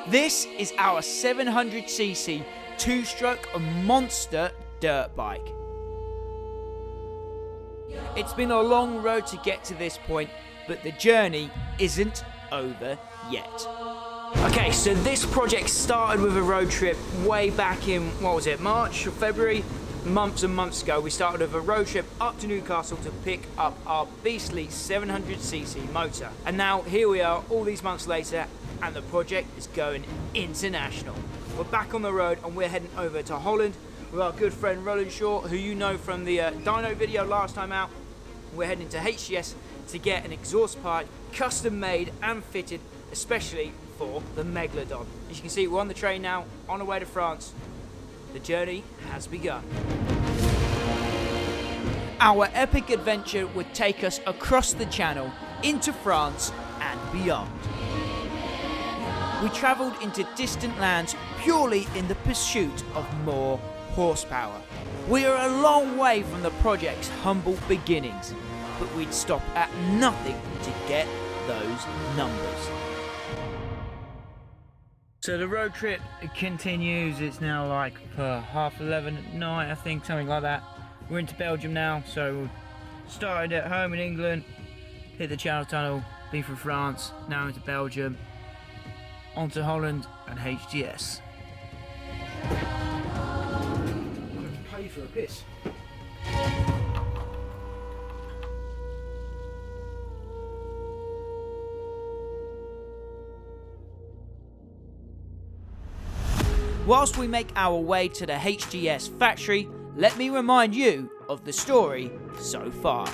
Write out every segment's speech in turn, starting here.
This is our 700cc two-stroke monster dirt bike. It's been a long road to get to this point, but the journey isn't over yet. Okay, so this project started with a road trip way back in, what was it, March or February? Months and months ago. We started with a road trip up to Newcastle to pick up our beastly 700cc motor. And now here we are all these months later, and the project is going international. We're back on the road and we're heading over to Holland with our good friend Roland Shaw, who you know from the dyno video last time out. We're heading to HGS to get an exhaust pipe custom made and fitted especially for the Megalodon. As you can see, we're on the train now, on our way to France. The journey has begun. Our epic adventure would take us across the channel, into France and beyond. We travelled into distant lands purely in the pursuit of more horsepower. We are a long way from the project's humble beginnings, but we'd stop at nothing to get those numbers. So the road trip continues. It's now like 11:30 at night, I think, something like that. We're into Belgium now, so we started at home in England, hit the Channel Tunnel, been through France, now into Belgium, onto Holland and HGS. I'm going to pay for a piss. Whilst we make our way to the HGS factory, let me remind you of the story so far.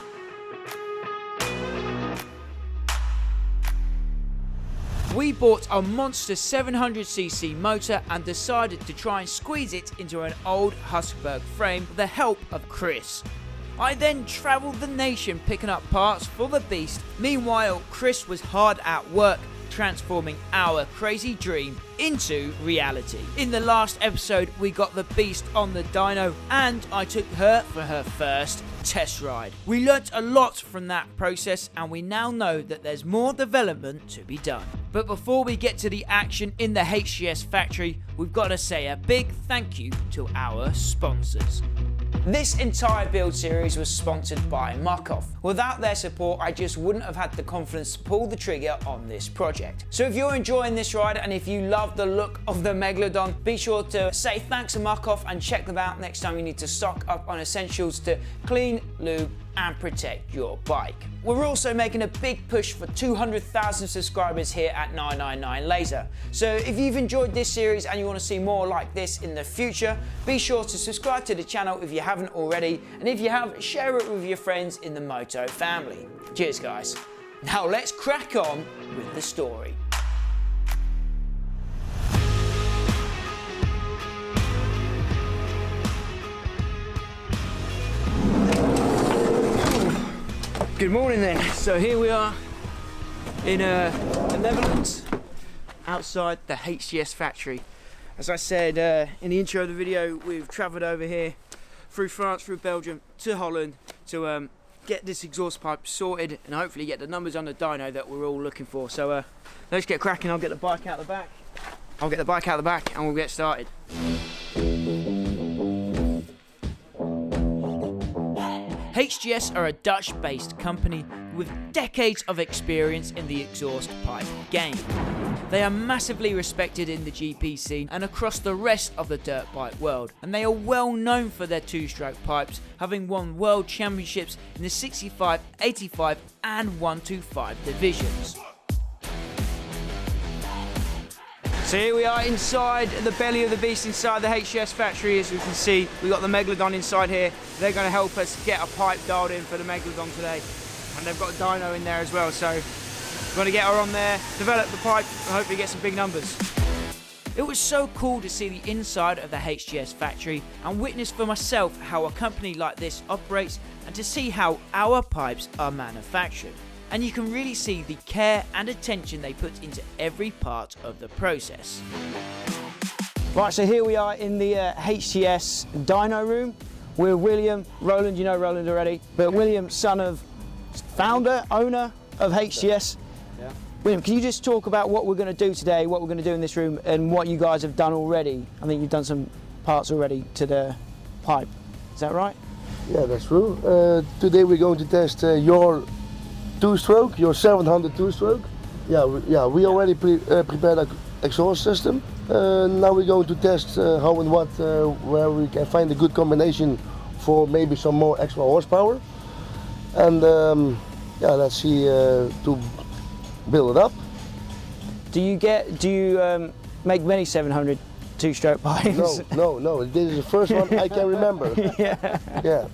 We bought a monster 700cc motor and decided to try and squeeze it into an old Husqvarna frame with the help of Chris. I then travelled the nation picking up parts for the beast. Meanwhile, Chris was hard at work transforming our crazy dream into reality. In the last episode, we got the beast on the dyno and I took her for her first test ride. We learnt a lot from that process and we now know that there's more development to be done. But before we get to the action in the HGS factory, we've got to say a big thank you to our sponsors. This entire build series was sponsored by Markov. Without their support, I just wouldn't have had the confidence to pull the trigger on this project. So if you're enjoying this ride and if you love the look of the Megalodon, be sure to say thanks to Markov and check them out next time you need to stock up on essentials to clean, lube and protect your bike. We're also making a big push for 200,000 subscribers here at 999 Laser. So if you've enjoyed this series and you want to see more like this in the future, be sure to subscribe to the channel if you haven't already, and if you have, share it with your friends in the Moto family. Cheers guys. Now let's crack on with the story. Good morning then. So here we are in the Netherlands, outside the HGS factory. As I said in the intro of the video, we've travelled over here through France, through Belgium to Holland to get this exhaust pipe sorted and hopefully get the numbers on the dyno that we're all looking for. So let's get cracking. I'll get the bike out the back. And we'll get started. HGS are a Dutch-based company with decades of experience in the exhaust pipe game. They are massively respected in the GP scene and across the rest of the dirt bike world, and they are well known for their two-stroke pipes, having won world championships in the 65, 85 and 125 divisions. So here we are inside the belly of the beast, inside the HGS factory. As you can see, we've got the Megalodon inside here. They're going to help us get a pipe dialed in for the Megalodon today. And they've got a dyno in there as well, so we're going to get her on there, develop the pipe, and hopefully get some big numbers. It was so cool to see the inside of the HGS factory and witness for myself how a company like this operates and to see how our pipes are manufactured. And you can really see the care and attention they put into every part of the process. Right, so here we are in the HGS Dyno Room with William. Roland, you know Roland already, but William, son of founder, owner of HGS. Yeah. William, can you just talk about what we're going to do today, what we're going to do in this room, and what you guys have done already? I think you've done some parts already to the pipe. Is that right? Yeah, that's true. Today we're going to test your two-stroke, your 700 two-stroke. We already prepared an exhaust system. Now we're going to test how and what, where we can find a good combination for maybe some more extra horsepower. And let's see to build it up. Do you make many 700 two-stroke pipes? No. This is the first one I can remember. Yeah.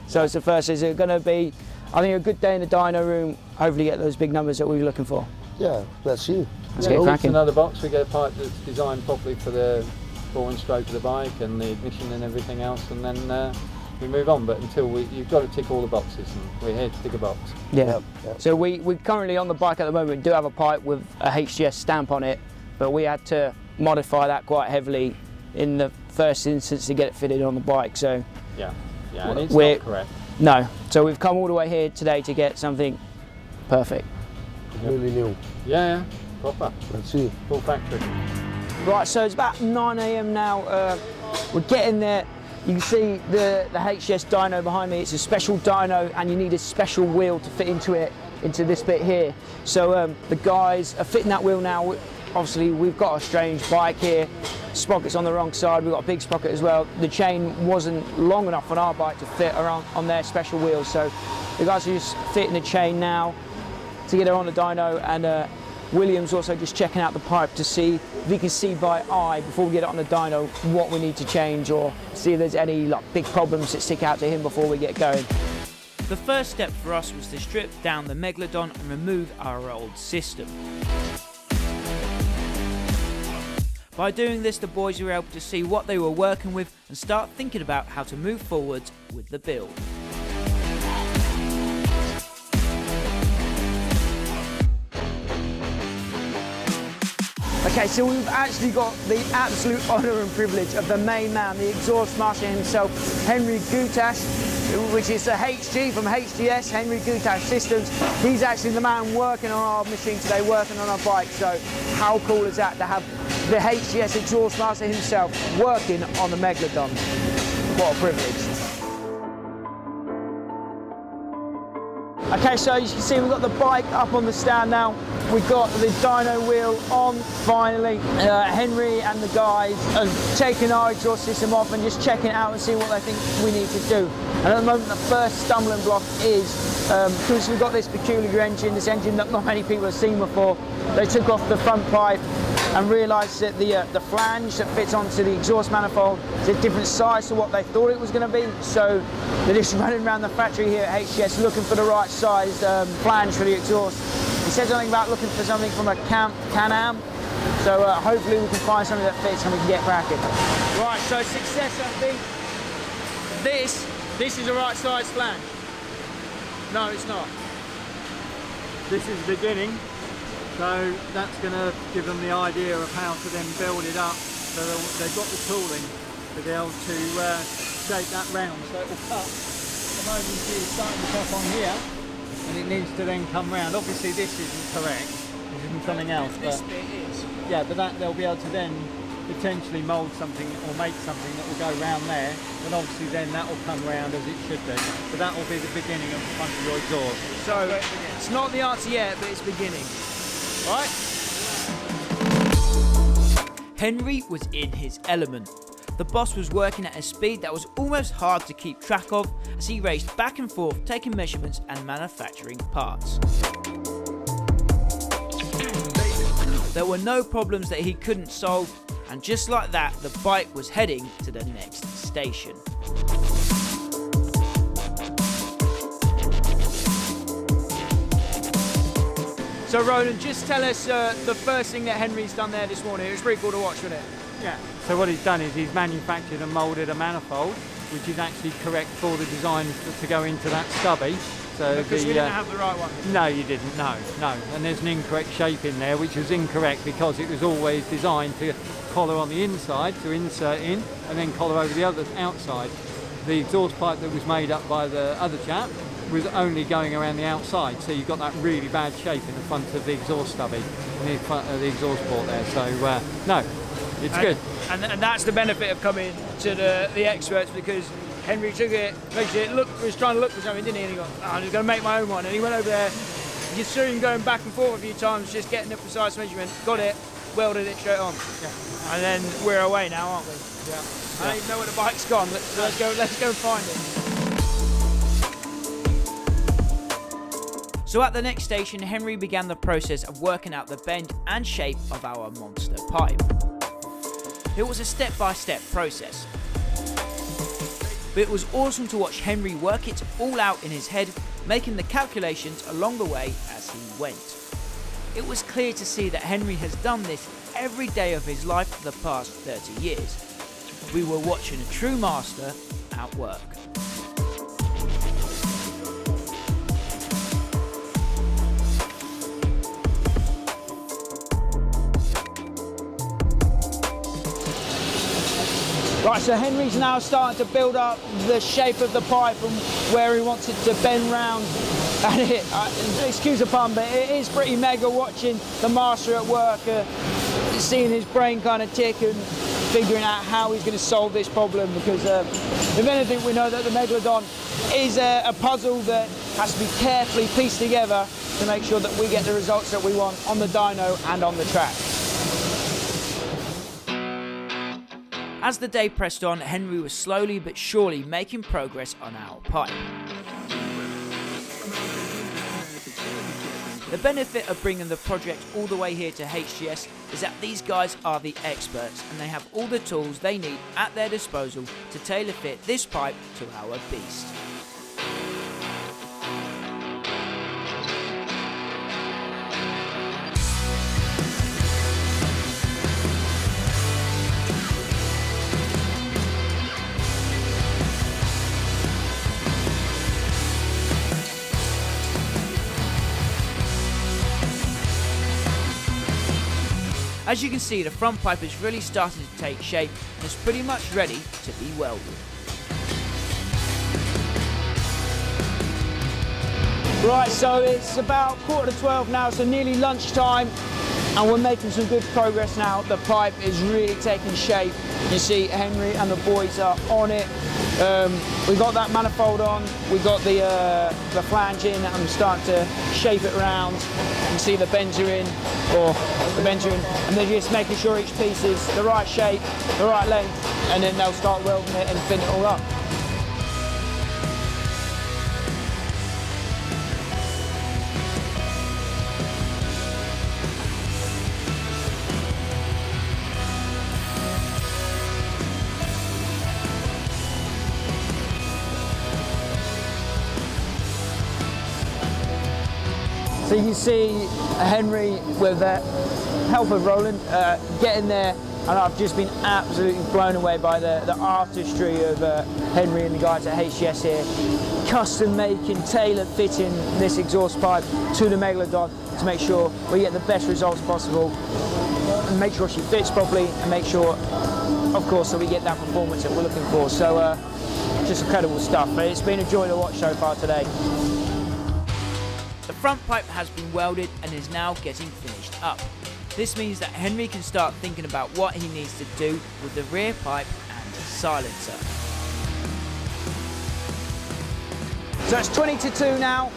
So it's the first. Is it going to be, I think, a good day in the dyno room? Hopefully get those big numbers that we were looking for. Yeah, let's see. Let's get cracking. Another box. We get a pipe that's designed properly for the bore and stroke of the bike and the ignition and everything else, and then we move on. But until you've got to tick all the boxes, and we're here to tick a box. Yeah. So we currently on the bike at the moment do have a pipe with a HGS stamp on it, but we had to modify that quite heavily in the first instance to get it fitted on the bike. So and it's not correct. No. So we've come all the way here today to get something perfect. Really new. Yeah, proper. Let's see. Full factory. Right, so it's about 9 AM now. We're getting there. You can see the HGS dyno behind me. It's a special dyno, and you need a special wheel to fit into it, into this bit here. So the guys are fitting that wheel now. Obviously, we've got a strange bike here. Sprocket's on the wrong side. We've got a big sprocket as well. The chain wasn't long enough on our bike to fit around on their special wheels. So the guys are just fitting the chain now to get her on the dyno, and William's also just checking out the pipe to see if he can see by eye before we get it on the dyno what we need to change, or see if there's any big problems that stick out to him before we get going. The first step for us was to strip down the Megalodon and remove our old system. By doing this, the boys were able to see what they were working with and start thinking about how to move forward with the build. Okay, so we've actually got the absolute honour and privilege of the main man, the exhaust master himself, Henry Gutash, which is a HG from HGS, Henry Gutash Systems. He's actually the man working on our machine today, working on our bike. So how cool is that to have the HGS exhaust master himself working on the Megalodon? What a privilege. Okay, so as you can see, we've got the bike up on the stand now. We've got the dyno wheel on, finally. Henry and the guys are taking our exhaust system off and just checking it out and seeing what they think we need to do. And at the moment, the first stumbling block is, because we've got this peculiar engine, this engine that not many people have seen before, they took off the front pipe and realised that the flange that fits onto the exhaust manifold is a different size to what they thought it was going to be. So they're just running around the factory here at HGS looking for the right size flange for the exhaust. He said something about looking for something from a Can-Am. So hopefully we can find something that fits and we can get cracking. Right, so success, I think. This is the right size flange. No, it's not. This is the beginning. So that's going to give them the idea of how to then build it up. So they've got the tooling to be able to shape that round. So it will cut. At the moment you see it's starting to cut on here, and it needs to then come round. Obviously this isn't correct. This isn't something else. This bit is. Yeah, but that they'll be able to then potentially mould something or make something that will go round there. But obviously then that will come round as it should do. So that will be the beginning of the front of your exhaust. So it's not the answer yet, but it's beginning. Right. Henry was in his element. The boss was working at a speed that was almost hard to keep track of as he raced back and forth taking measurements and manufacturing parts. There were no problems that he couldn't solve, and just like that, the bike was heading to the next station. So Roland, just tell us the first thing that Henry's done there this morning. It was pretty cool to watch, wasn't it? Yeah. So what he's done is he's manufactured and moulded a manifold, which is actually correct for the design to go into that stubby. So because we didn't have the right one. No, you didn't. No. And there's an incorrect shape in there, which was incorrect because it was always designed to collar on the inside to insert in, and then collar over the other outside. The exhaust pipe that was made up by the other chap was only going around the outside, so you've got that really bad shape in the front of the exhaust stubby, near the front of the exhaust port there. So no, it's good. And that's the benefit of coming to the experts, because Henry took it, was trying to look for something, didn't he? And he got, I'm just going to make my own one. And he went over there, you saw him going back and forth a few times, just getting the precise measurement, got it, welded it straight on. Yeah. And then we're away now, aren't we? Yeah. I don't even know where the bike's gone. Let's go find it. So at the next station, Henry began the process of working out the bend and shape of our monster pipe. It was a step-by-step process, but it was awesome to watch Henry work it all out in his head, making the calculations along the way as he went. It was clear to see that Henry has done this every day of his life for the past 30 years. We were watching a true master at work. Right, so Henry's now starting to build up the shape of the pipe and where he wants it to bend round. And excuse the pun, but it is pretty mega watching the master at work, seeing his brain kind of tick and figuring out how he's going to solve this problem, because if anything, we know that the Megalodon is a puzzle that has to be carefully pieced together to make sure that we get the results that we want on the dyno and on the track. As the day pressed on, Henry was slowly but surely making progress on our pipe. The benefit of bringing the project all the way here to HGS is that these guys are the experts and they have all the tools they need at their disposal to tailor fit this pipe to our beast. As you can see, the front pipe is really starting to take shape and is pretty much ready to be welded. Right, so it's about 11:45 now, so nearly lunchtime, and we're making some good progress now. The pipe is really taking shape. You see Henry and the boys are on it. We got that manifold on, we got the flange in, and I'm starting to shape it around. You can see the bends are in, and they're just making sure each piece is the right shape, the right length, and then they'll start welding it and fin it all up. So you see Henry, with the help of Roland, getting there, and I've just been absolutely blown away by the artistry of Henry and the guys at HGS here, custom making, tailor fitting this exhaust pipe to the Megalodon to make sure we get the best results possible, and make sure she fits properly, and make sure, of course, that we get that performance that we're looking for. So just incredible stuff. But it's been a joy to watch so far today. The front pipe has been welded and is now getting finished up. This means that Henry can start thinking about what he needs to do with the rear pipe and silencer. So it's 20 to 2 now,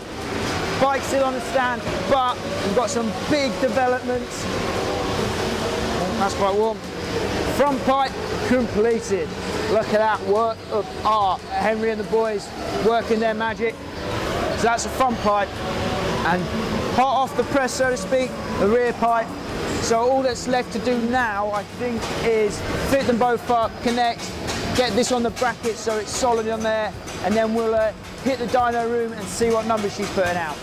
bike's still on the stand, but we've got some big developments. That's quite warm. Front pipe completed. Look at that work of art. Henry and the boys working their magic. So that's the front pipe. And hot off the press, so to speak, the rear pipe. So all that's left to do now, I think, is fit them both up, connect, get this on the bracket so it's solid on there, and then we'll hit the dyno room and see what numbers she's putting out.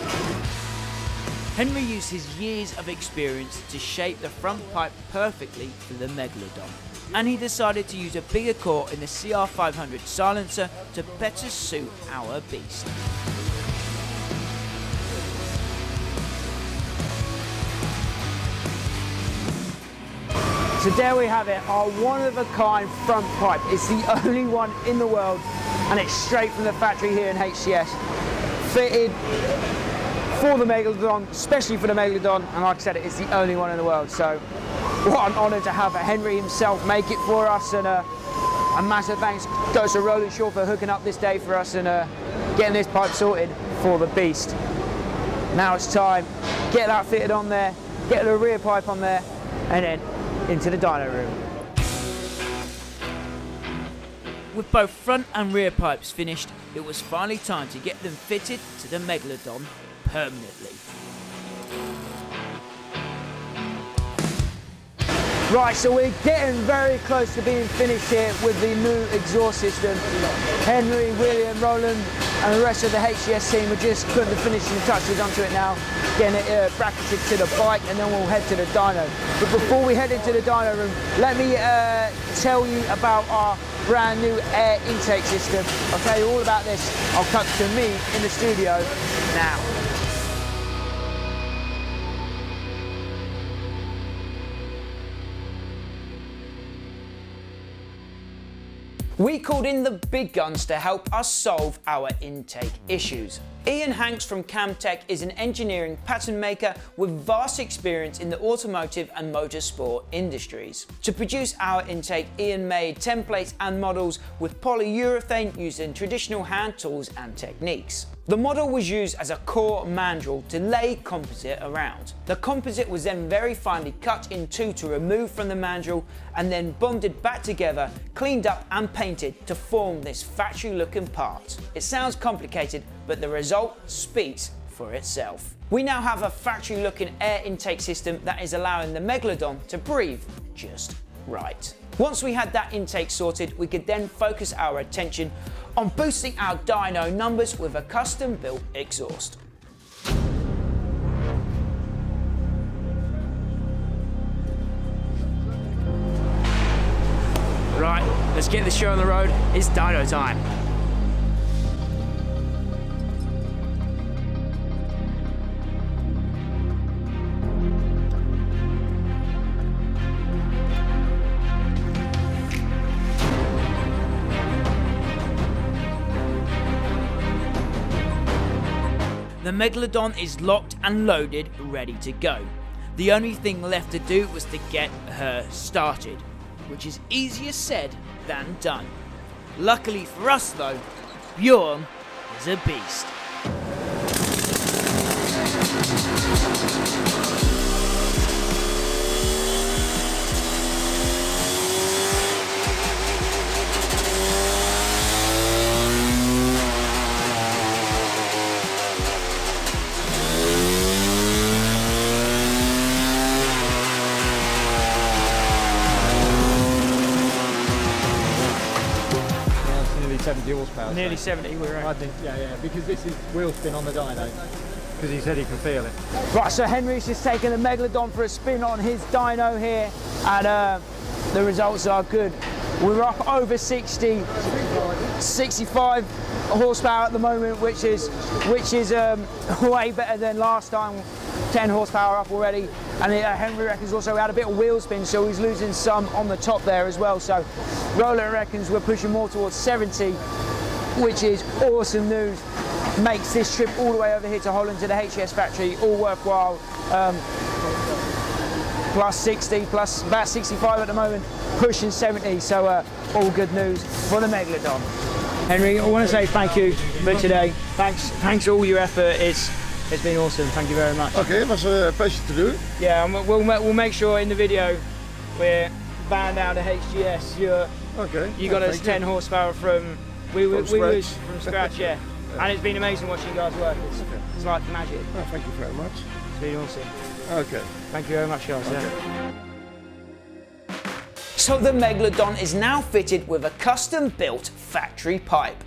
Henry used his years of experience to shape the front pipe perfectly for the Megalodon, and he decided to use a bigger core in the CR500 silencer to better suit our beast. So there we have it, our one-of-a-kind front pipe. It's the only one in the world, and it's straight from the factory here in HGS. fitted for the Megalodon, especially for the Megalodon, and like I said, it's the only one in the world. So what an honour to have Henry himself make it for us, and a massive thanks goes to Roland Shaw for hooking up this day for us and getting this pipe sorted for the beast. Now it's time, get that fitted on there, get the rear pipe on there, and then into the dyno room. With both front and rear pipes finished, it was finally time to get them fitted to the Megalodon permanently. Right, so we're getting very close to being finished here with the new exhaust system. Henry, William, Roland and the rest of the HGS team are just putting the finishing touches onto it now, getting it bracketed to the bike, and then we'll head to the dyno. But before we head into the dyno room, let me tell you about our brand new air intake system. I'll tell you all about this. I'll cut to me in the studio now. We called in the big guns to help us solve our intake issues. Ian Hanks from Camtech is an engineering pattern maker with vast experience in the automotive and motorsport industries. To produce our intake, Ian made templates and models with polyurethane using traditional hand tools and techniques. The model was used as a core mandrel to lay composite around. The composite was then very finely cut in two to remove from the mandrel and then bonded back together, cleaned up and painted to form this factory looking part. It sounds complicated, but the result speaks for itself. We now have a factory looking air intake system that is allowing the Megalodon to breathe just right. Once we had that intake sorted, we could then focus our attention on boosting our dyno numbers with a custom built exhaust. Right, let's get this show on the road. It's dyno time. The Megalodon is locked and loaded, ready to go. The only thing left to do was to get her started, which is easier said than done. Luckily for us though, Bjorn is a beast. Horsepower. Nearly 70, we're right. I think, yeah, because this is wheel spin on the dyno, because he said he can feel it. Right, so Henry's just taking the Megalodon for a spin on his dyno here, and the results are good. We're up over 60, 65 horsepower at the moment, which is way better than last time. 10 horsepower up already, and Henry reckons also we had a bit of wheel spin, so he's losing some on the top there as well. So Roland reckons we're pushing more towards 70, which is awesome news. Makes this trip all the way over here to Holland to the HGS factory all worthwhile. Plus 60, plus about 65 at the moment, pushing 70, so all good news for the Megalodon. Henry, I want to say thank you for today. Thanks for all your effort. It's been awesome. Thank you very much. Okay, it was a pleasure to do. Yeah, and we'll make sure in the video we're banned out of HGS. You got us 10 horsepower from scratch, yeah. And it's been amazing watching you guys work. It's like magic. Oh, thank you very much. It's been awesome. Okay. Thank you very much, guys. Okay. Yeah. So the Megalodon is now fitted with a custom-built factory pipe.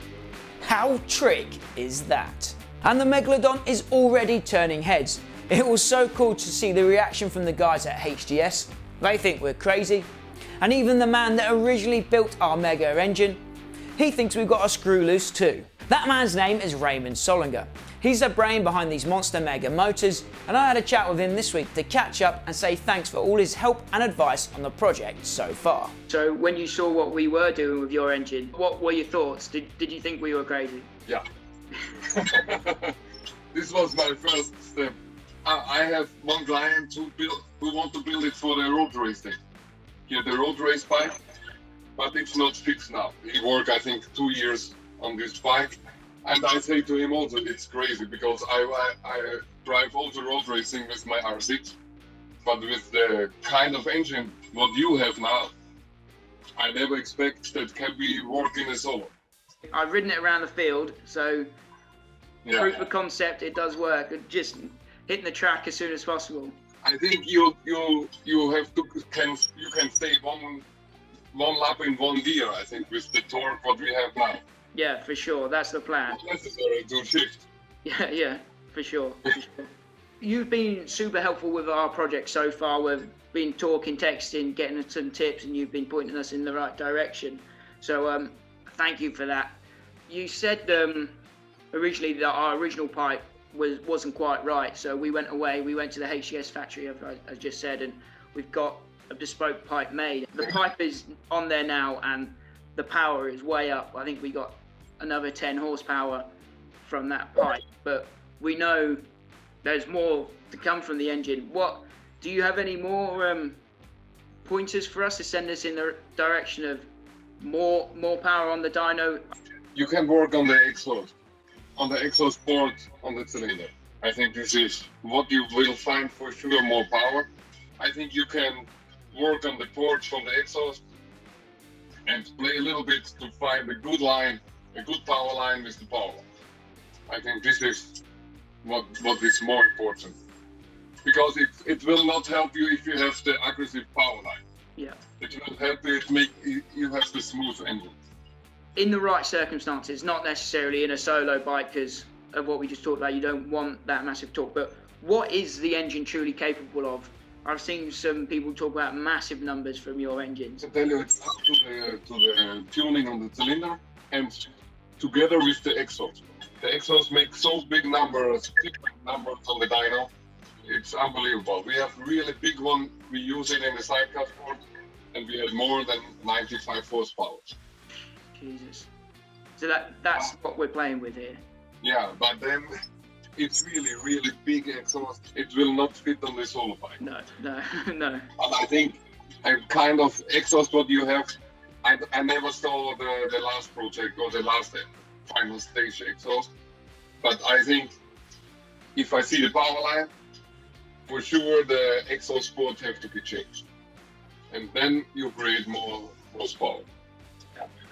How trick is that? And the Megalodon is already turning heads. It was so cool to see the reaction from the guys at HGS. They think we're crazy. And even the man that originally built our Mega engine, he thinks we've got a screw loose too. That man's name is Raymond Solinger. He's the brain behind these monster Mega motors, and I had a chat with him this week to catch up and say thanks for all his help and advice on the project so far. So when you saw what we were doing with your engine, what were your thoughts? Did you think we were crazy? Yeah. This was my first step. I have one client who want to build it for the road racing. He had the road race bike, but it's not fixed now. He worked, I think, 2 years on this bike. And I say to him also, it's crazy because I drive also road racing with my R6, but with the kind of engine what you have now, I never expect that can be working as solo. I've ridden it around the field, so Yeah. proof of concept, it does work. Just hitting the track as soon as possible. I think you have to you can stay one lap in 1 gear. I think with the torque what we have now. Yeah, for sure. That's the plan. It's necessary to shift. Yeah, for sure. You've been super helpful with our project so far. We've been talking, texting, getting us some tips, and you've been pointing us in the right direction. So thank you for that. You said originally that our original pipe wasn't quite right, so we went away. We went to the HGS factory, as I just said, and we've got a bespoke pipe made. The pipe is on there now, and the power is way up. I think we got another 10 horsepower from that pipe, but we know there's more to come from the engine. Do you have any more pointers for us to send us in the direction of more power on the dyno? You can work on the exhaust port on the cylinder. I think this is what you will find for sure, more power. I think you can work on the ports from the exhaust and play a little bit to find a good line, a good power line with the power. I think this is what is more important, because it will not help you if you have the aggressive power line. Yeah. It will help you to make you have the smooth engine. In the right circumstances, not necessarily in a solo bike, because of what we just talked about, you don't want that massive torque, but what is the engine truly capable of? I've seen some people talk about massive numbers from your engines. I tell you, it's up to the tuning on the cylinder and together with the exhaust. The exhaust makes so big numbers on the dyno. It's unbelievable. We have really big one. We use it in the sidecar sport, and we have more than 95 horsepower. Jesus. So that's what we're playing with here. Yeah, but then it's really big exhaust. It will not fit on the solo bike. No. But I think a kind of exhaust what you have, I never saw the last project or the last final stage exhaust. But I think if I see the power line, for sure the exhaust port have to be changed. And then you create more horsepower.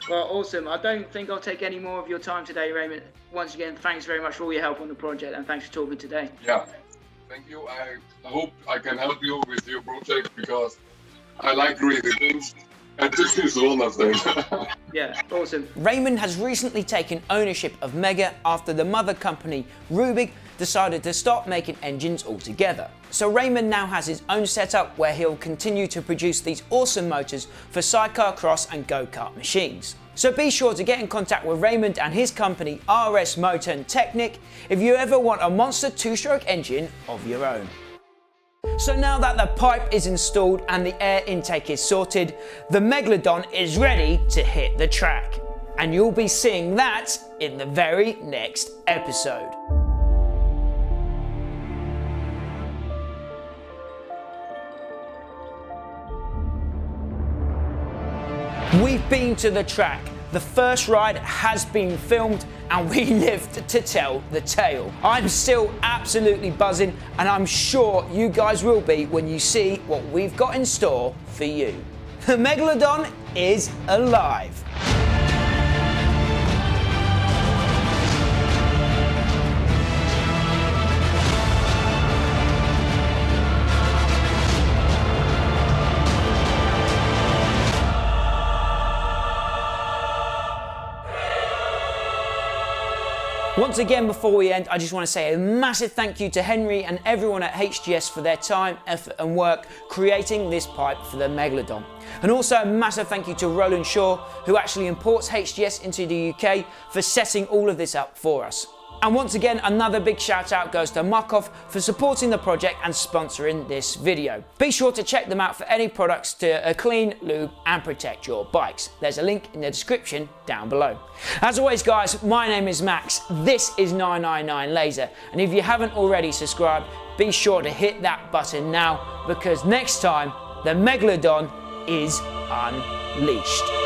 Well, awesome. I don't think I'll take any more of your time today, Raymond. Once again, thanks very much for all your help on the project, and thanks for talking today. Yeah, thank you. I hope I can help you with your project, because I like creating things, and this is one of them. Yeah, awesome. Raymond has recently taken ownership of Mega after the mother company, Rubik, decided to stop making engines altogether. So Raymond now has his own setup where he'll continue to produce these awesome motors for sidecar, cross and go-kart machines. So be sure to get in contact with Raymond and his company RS Motor and Technic if you ever want a monster two-stroke engine of your own. So now that the pipe is installed and the air intake is sorted, the Megalodon is ready to hit the track. And you'll be seeing that in the very next episode. We've been to the track, the first ride has been filmed, and we lived to tell the tale. I'm still absolutely buzzing, and I'm sure you guys will be when you see what we've got in store for you. The Megalodon is alive. Once again, before we end, I just want to say a massive thank you to Henry and everyone at HGS for their time, effort and work creating this pipe for the Megalodon. And also a massive thank you to Roland Shaw, who actually imports HGS into the UK, for setting all of this up for us. And once again, another big shout out goes to Markov for supporting the project and sponsoring this video. Be sure to check them out for any products to clean, lube and protect your bikes. There's a link in the description down below. As always guys, my name is Max, this is 999 Laser, and if you haven't already subscribed, be sure to hit that button now, because next time the Megalodon is unleashed.